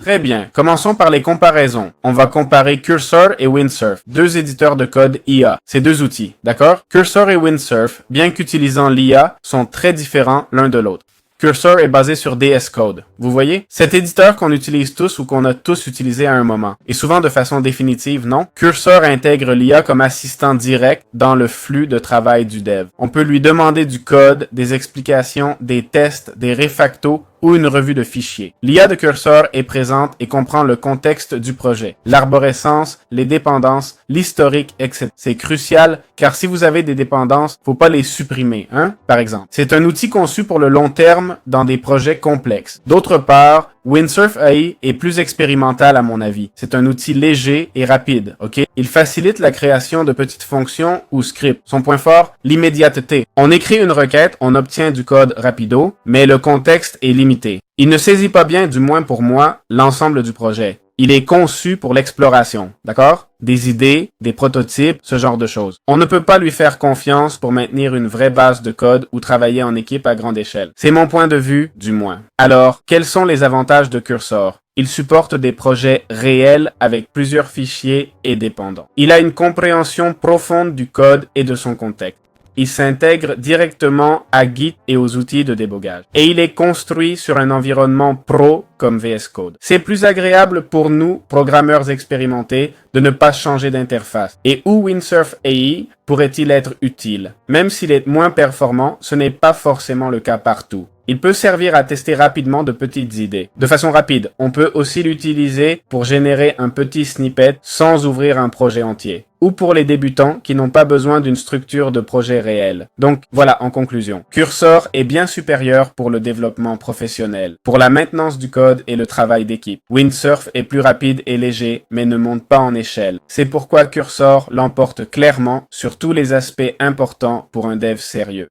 Très bien, commençons par les comparaisons. On va comparer Cursor et Windsurf, deux éditeurs de code IA. Ces deux outils, d'accord? Cursor et Windsurf, bien qu'utilisant l'IA, sont très différents l'un de l'autre. Cursor est basé sur VS Code. Vous voyez? Cet éditeur qu'on utilise tous ou qu'on a tous utilisé à un moment. Et souvent de façon définitive, non? Cursor intègre l'IA comme assistant direct dans le flux de travail du dev. On peut lui demander du code, des explications, des tests, des refactos, ou une revue de fichiers. L'IA de Cursor est présente et comprend le contexte du projet, l'arborescence, les dépendances, l'historique, etc. C'est crucial car si vous avez des dépendances, faut pas les supprimer, hein, par exemple. C'est un outil conçu pour le long terme dans des projets complexes. D'autre part, Windsurf AI est plus expérimental à mon avis. C'est un outil léger et rapide, ok? Il facilite la création de petites fonctions ou scripts. Son point fort, l'immédiateté. On écrit une requête, on obtient du code rapido, mais le contexte est limité. Il ne saisit pas bien, du moins pour moi, l'ensemble du projet. Il est conçu pour l'exploration, d'accord? Des idées, des prototypes, ce genre de choses. On ne peut pas lui faire confiance pour maintenir une vraie base de code ou travailler en équipe à grande échelle. C'est mon point de vue, du moins. Alors, quels sont les avantages de Cursor? Il supporte des projets réels avec plusieurs fichiers et dépendants. Il a une compréhension profonde du code et de son contexte. Il s'intègre directement à Git et aux outils de débogage. Et il est construit sur un environnement pro comme VS Code. C'est plus agréable pour nous, programmeurs expérimentés, de ne pas changer d'interface. Et où Windsurf AI pourrait-il être utile? Même s'il est moins performant, ce n'est pas forcément le cas partout. Il peut servir à tester rapidement de petites idées. De façon rapide, on peut aussi l'utiliser pour générer un petit snippet sans ouvrir un projet entier. Ou pour les débutants qui n'ont pas besoin d'une structure de projet réelle. Donc voilà, en conclusion. Cursor est bien supérieur pour le développement professionnel, pour la maintenance du code et le travail d'équipe. Windsurf est plus rapide et léger, mais ne monte pas en échelle. C'est pourquoi Cursor l'emporte clairement sur tous les aspects importants pour un dev sérieux.